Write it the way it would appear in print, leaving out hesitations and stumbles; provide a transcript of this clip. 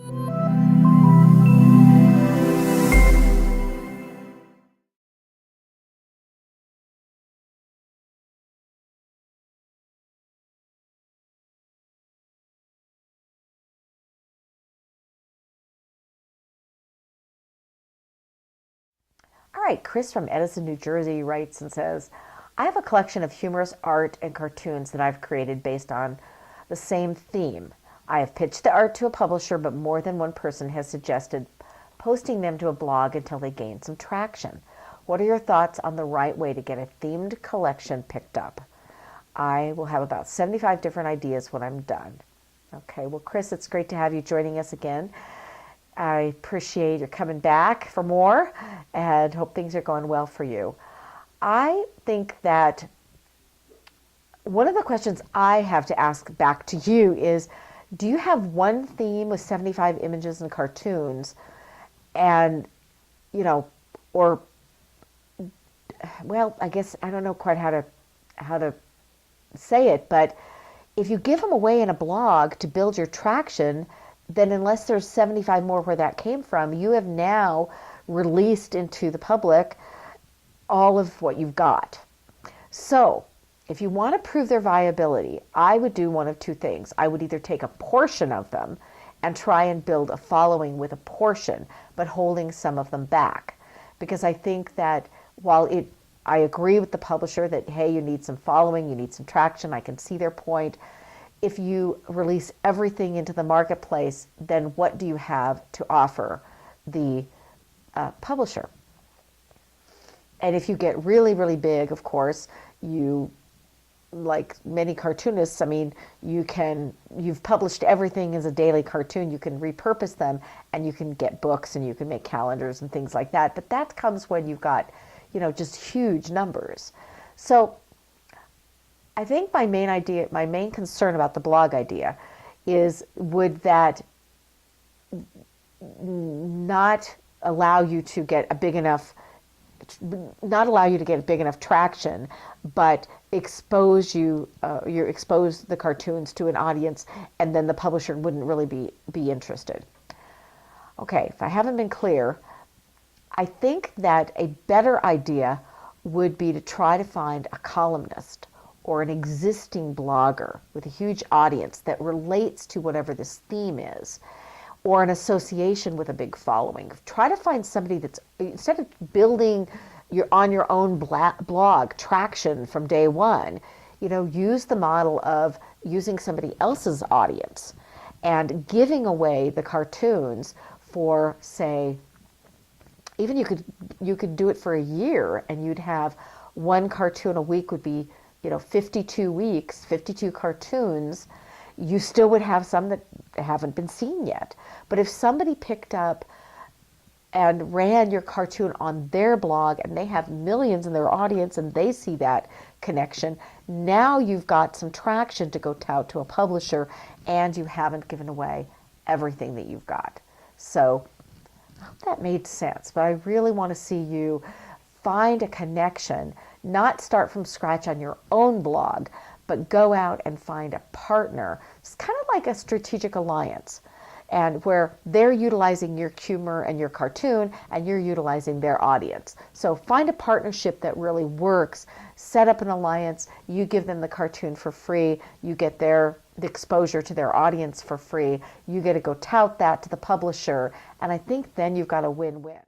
All right, Chris from Edison, New Jersey writes and says, I have a collection of humorous art and cartoons that I've created based on the same theme. I have pitched the art to a publisher, but more than one person has suggested posting them to a blog until they gain some traction. What are your thoughts on the right way to get a themed collection picked up? I will have about 75 different ideas when I'm done. Okay, well, Chris, it's great to have you joining us again. I appreciate your coming back for more and hope things are going well for you. I think that one of the questions I have to ask back to you is, do you have one theme with 75 images and cartoons and, or, well, I guess I don't know quite how to say it, but if you give them away in a blog to build your traction, then unless there's 75 more where that came from, you have now released into the public all of what you've got. So if you want to prove their viability, I would do one of two things. I would either take a portion of them and try and build a following with a portion, but holding some of them back. Because I think that while I agree with the publisher that, hey, you need some following, you need some traction, I can see their point. If you release everything into the marketplace, then what do you have to offer the publisher? And if you get really, really big, of course, like many cartoonists, I mean, you've published everything as a daily cartoon, you can repurpose them and you can get books and you can make calendars and things like that. But that comes when you've got, just huge numbers. So I think my main concern about the blog idea is, would that not allow you to get a big enough traction, but expose the cartoons to an audience, and then the publisher wouldn't really be interested. Okay, if I haven't been clear, I think that a better idea would be to try to find a columnist or an existing blogger with a huge audience that relates to whatever this theme is, or an association with a big following. Try to find somebody that's, instead of building on your own blog traction from day one, use the model of using somebody else's audience and giving away the cartoons for, say, even you could do it for a year, and you'd have one cartoon a week would be 52 weeks, 52 cartoons. You still would have some that haven't been seen yet. But if somebody picked up and ran your cartoon on their blog and they have millions in their audience and they see that connection, now you've got some traction to go tout to a publisher, and you haven't given away everything that you've got. So I hope that made sense, but I really want to see you find a connection, not start from scratch on your own blog, but go out and find a partner. It's kind of like a strategic alliance, and where they're utilizing your humor and your cartoon and you're utilizing their audience. So find a partnership that really works, set up an alliance, you give them the cartoon for free, you get the exposure to their audience for free, you get to go tout that to the publisher, and I think then you've got a win-win.